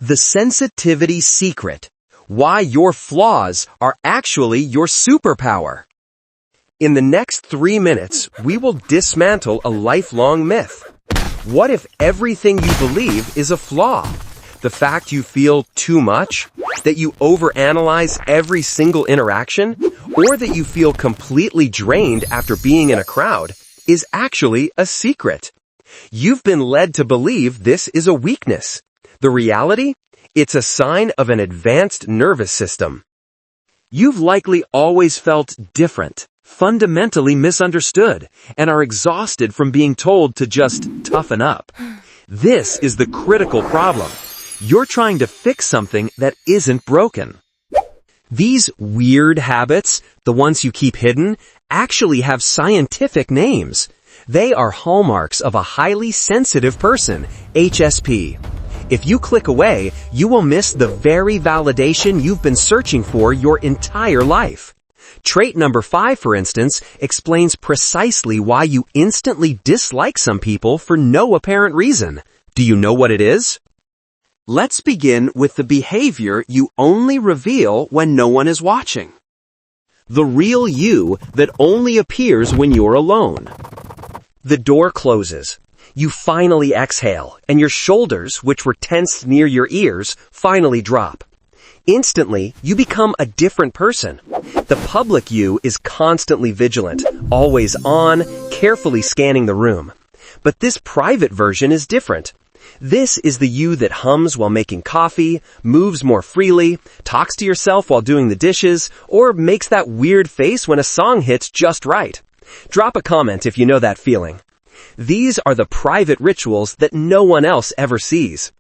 The sensitivity secret. Why your flaws are actually your superpower. In the next 3 minutes, we will dismantle a lifelong myth. What if everything you believe is a flaw? The fact you feel too much? That you overanalyze every single interaction? Or that you feel completely drained after being in a crowd is actually a secret. You've been led to believe this is a weakness. The reality? It's a sign of an advanced nervous system. You've likely always felt different, fundamentally misunderstood, and are exhausted from being told to just toughen up. This is the critical problem. You're trying to fix something that isn't broken. These weird habits, the ones you keep hidden, actually have scientific names. They are hallmarks of a highly sensitive person, HSP. If you click away, you will miss the very validation you've been searching for your entire life. Trait number 5, for instance, explains precisely why you instantly dislike some people for no apparent reason. Do you know what it is? Let's begin with the behavior you only reveal when no one is watching. The real you that only appears when you're alone. The door closes. You finally exhale, and your shoulders, which were tensed near your ears, finally drop. Instantly, you become a different person. The public you is constantly vigilant, always on, carefully scanning the room. But this private version is different. This is the you that hums while making coffee, moves more freely, talks to yourself while doing the dishes, or makes that weird face when a song hits just right. Drop a comment if you know that feeling. These are the private rituals that no one else ever sees.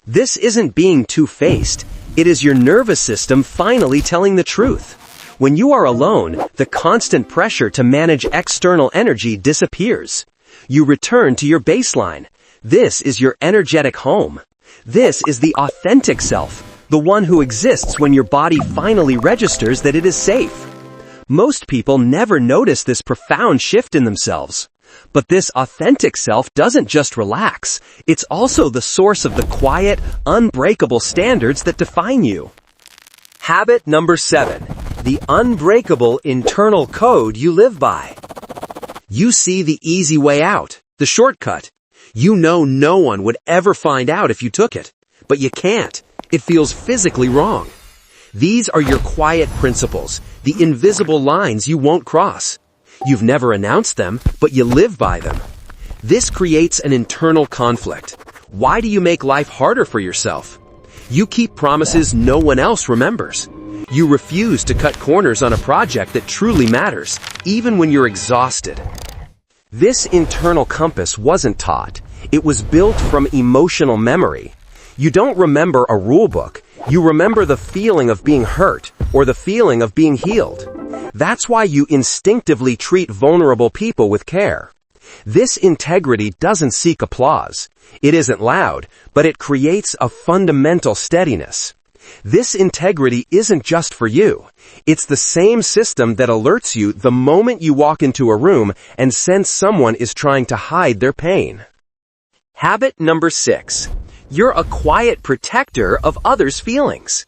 This isn't being two-faced. It is your nervous system finally telling the truth. When you are alone, the constant pressure to manage external energy disappears. You return to your baseline. This is your energetic home. This is the authentic self, the one who exists when your body finally registers that it is safe. Most people never notice this profound shift in themselves. But this authentic self doesn't just relax. It's also the source of the quiet, unbreakable standards that define you. Habit number 7. The unbreakable internal code you live by. You see the easy way out, the shortcut. You know no one would ever find out if you took it. But you can't. It feels physically wrong. These are your quiet principles, the invisible lines you won't cross. You've never announced them, but you live by them. This creates an internal conflict. Why do you make life harder for yourself? You keep promises no one else remembers. You refuse to cut corners on a project that truly matters, even when you're exhausted. This internal compass wasn't taught. It was built from emotional memory. You don't remember a rule book. You remember the feeling of being hurt or the feeling of being healed. That's why you instinctively treat vulnerable people with care. This integrity doesn't seek applause. It isn't loud, but it creates a fundamental steadiness. This integrity isn't just for you. It's the same system that alerts you the moment you walk into a room and sense someone is trying to hide their pain. Habit number 6. You're a quiet protector of others' feelings.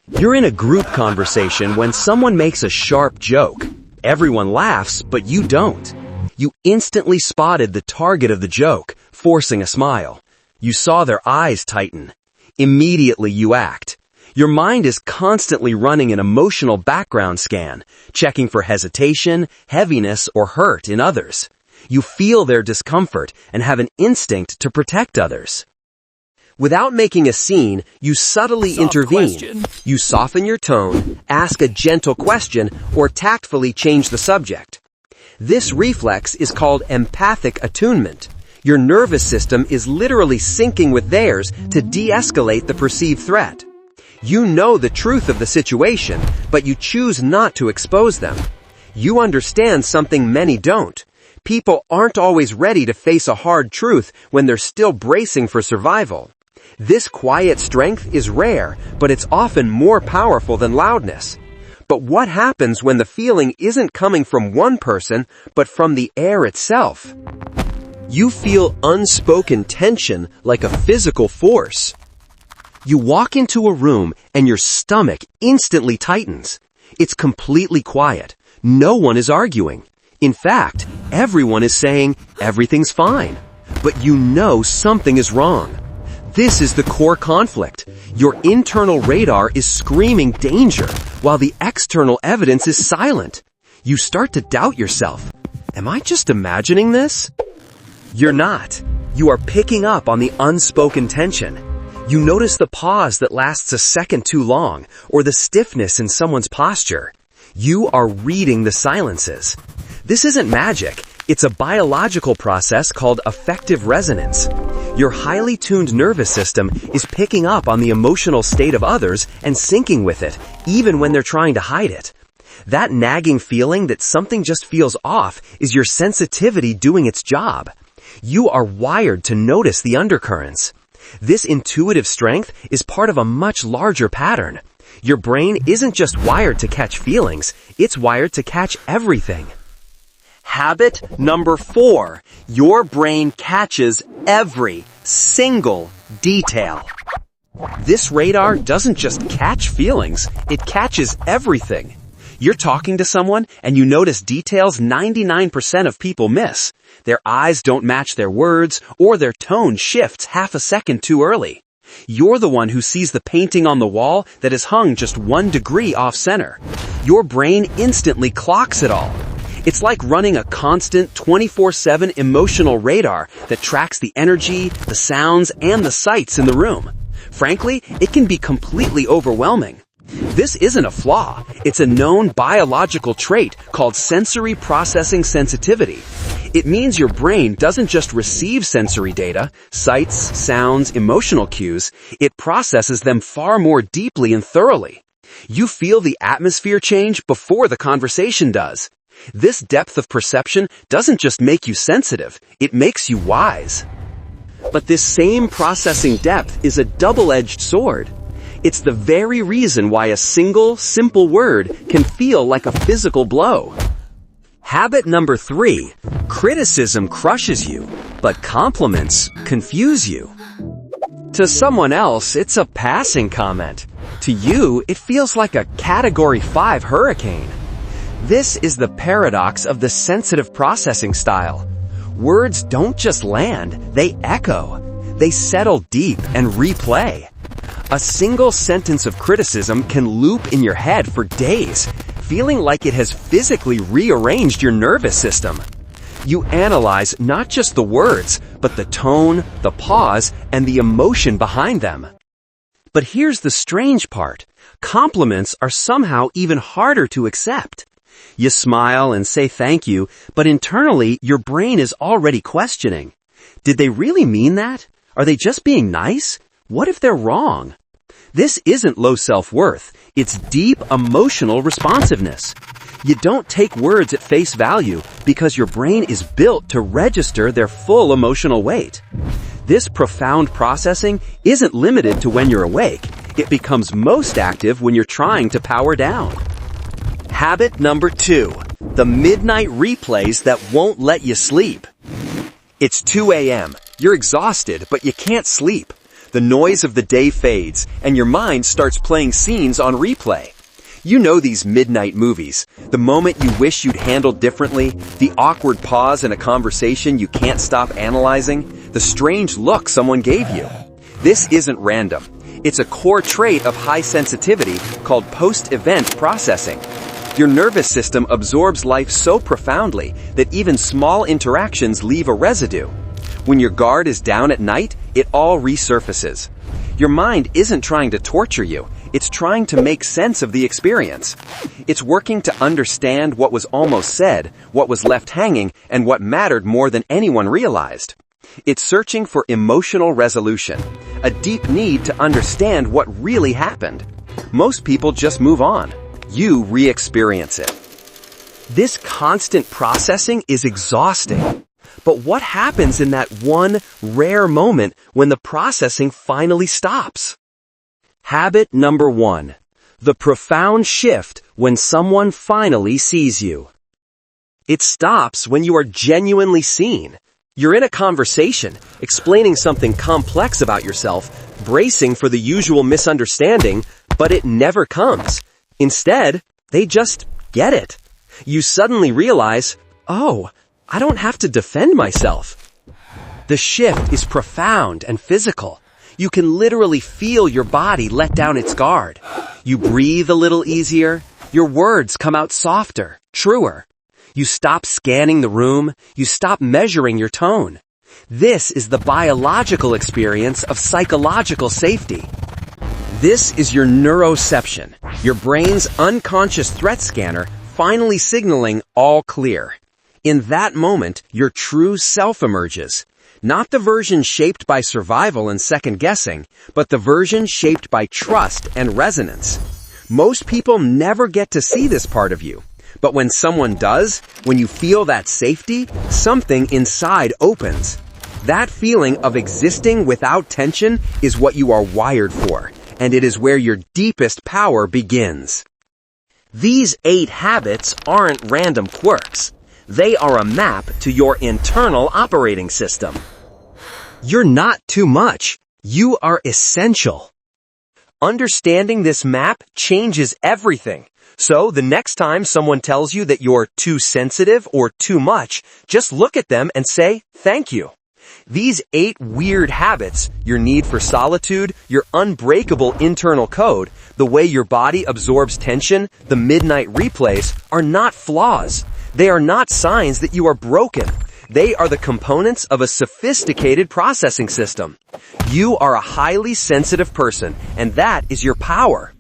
You're in a group conversation when someone makes a sharp joke. Everyone laughs, but you don't. You instantly spotted the target of the joke, forcing a smile. You saw their eyes tighten. Immediately you act. Your mind is constantly running an emotional background scan, checking for hesitation, heaviness, or hurt in others. You feel their discomfort and have an instinct to protect others. Without making a scene, you subtly intervene. You soften your tone, ask a gentle question, or tactfully change the subject. This reflex is called empathic attunement. Your nervous system is literally syncing with theirs to de-escalate the perceived threat. You know the truth of the situation, but you choose not to expose them. You understand something many don't. People aren't always ready to face a hard truth when they're still bracing for survival. This quiet strength is rare, but it's often more powerful than loudness. But what happens when the feeling isn't coming from one person, but from the air itself? You feel unspoken tension like a physical force. You walk into a room and your stomach instantly tightens. It's completely quiet. No one is arguing. In fact, everyone is saying everything's fine. But you know something is wrong. This is the core conflict. Your internal radar is screaming danger, while the external evidence is silent. You start to doubt yourself. Am I just imagining this? You're not. You are picking up on the unspoken tension. You notice the pause that lasts a second too long, or the stiffness in someone's posture. You are reading the silences. This isn't magic. It's a biological process called affective resonance. Your highly tuned nervous system is picking up on the emotional state of others and syncing with it, even when they're trying to hide it. That nagging feeling that something just feels off is your sensitivity doing its job. You are wired to notice the undercurrents. This intuitive strength is part of a much larger pattern. Your brain isn't just wired to catch feelings, it's wired to catch everything. Habit number 4. Your brain catches every single detail. This radar doesn't just catch feelings, it catches everything. You're talking to someone and you notice details 99% of people miss. Their eyes don't match their words, or their tone shifts half a second too early. You're the one who sees the painting on the wall that is hung just 1 degree off center. Your brain instantly clocks it all. It's like running a constant 24/7 emotional radar that tracks the energy, the sounds, and the sights in the room. Frankly, it can be completely overwhelming. This isn't a flaw. It's a known biological trait called sensory processing sensitivity. It means your brain doesn't just receive sensory data, sights, sounds, emotional cues. It processes them far more deeply and thoroughly. You feel the atmosphere change before the conversation does. This depth of perception doesn't just make you sensitive, it makes you wise. But this same processing depth is a double-edged sword. It's the very reason why a single, simple word can feel like a physical blow. Habit number 3. Criticism crushes you, but compliments confuse you. To someone else, it's a passing comment. To you, it feels like a Category 5 hurricane. This is the paradox of the sensitive processing style. Words don't just land, they echo. They settle deep and replay. A single sentence of criticism can loop in your head for days, feeling like it has physically rearranged your nervous system. You analyze not just the words, but the tone, the pause, and the emotion behind them. But here's the strange part. Compliments are somehow even harder to accept. You smile and say thank you, but internally your brain is already questioning. Did they really mean that? Are they just being nice? What if they're wrong? This isn't low self-worth, it's deep emotional responsiveness. You don't take words at face value because your brain is built to register their full emotional weight. This profound processing isn't limited to when you're awake. It becomes most active when you're trying to power down. Habit number 2. The midnight replays that won't let you sleep. It's 2 a.m. You're exhausted, but you can't sleep. The noise of the day fades, and your mind starts playing scenes on replay. You know these midnight movies. The moment you wish you'd handled differently, the awkward pause in a conversation you can't stop analyzing, the strange look someone gave you. This isn't random. It's a core trait of high sensitivity called post-event processing. Your nervous system absorbs life so profoundly that even small interactions leave a residue. When your guard is down at night, it all resurfaces. Your mind isn't trying to torture you, it's trying to make sense of the experience. It's working to understand what was almost said, what was left hanging, and what mattered more than anyone realized. It's searching for emotional resolution, a deep need to understand what really happened. Most people just move on. You re-experience it. This constant processing is exhausting. But what happens in that one rare moment when the processing finally stops? Habit number 1. The profound shift when someone finally sees you. It stops when you are genuinely seen. You're in a conversation, explaining something complex about yourself, bracing for the usual misunderstanding, but it never comes. Instead, they just get it. You suddenly realize, oh, I don't have to defend myself. The shift is profound and physical. You can literally feel your body let down its guard. You breathe a little easier. Your words come out softer, truer. You stop scanning the room. You stop measuring your tone. This is the biological experience of psychological safety. This is your neuroception, your brain's unconscious threat scanner finally signaling all clear. In that moment, your true self emerges. Not the version shaped by survival and second guessing, but the version shaped by trust and resonance. Most people never get to see this part of you. But when someone does, when you feel that safety, something inside opens. That feeling of existing without tension is what you are wired for, and it is where your deepest power begins. These 8 habits aren't random quirks. They are a map to your internal operating system. You're not too much. You are essential. Understanding this map changes everything. So the next time someone tells you that you're too sensitive or too much, just look at them and say, thank you. These 8 weird habits, your need for solitude, your unbreakable internal code, the way your body absorbs tension, the midnight replays, are not flaws. They are not signs that you are broken. They are the components of a sophisticated processing system. You are a highly sensitive person, and that is your power.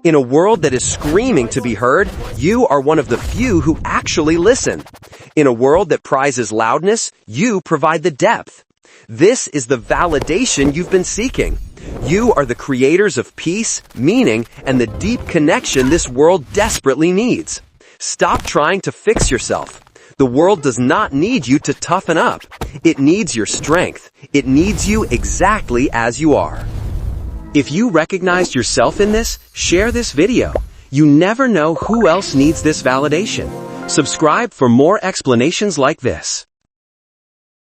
In a world that is screaming to be heard, you are one of the few who actually listen. In a world that prizes loudness, you provide the depth. This is the validation you've been seeking. You are the creators of peace, meaning, and the deep connection this world desperately needs. Stop trying to fix yourself. The world does not need you to toughen up. It needs your strength. It needs you exactly as you are. If you recognized yourself in this, share this video. You never know who else needs this validation. Subscribe for more explanations like this.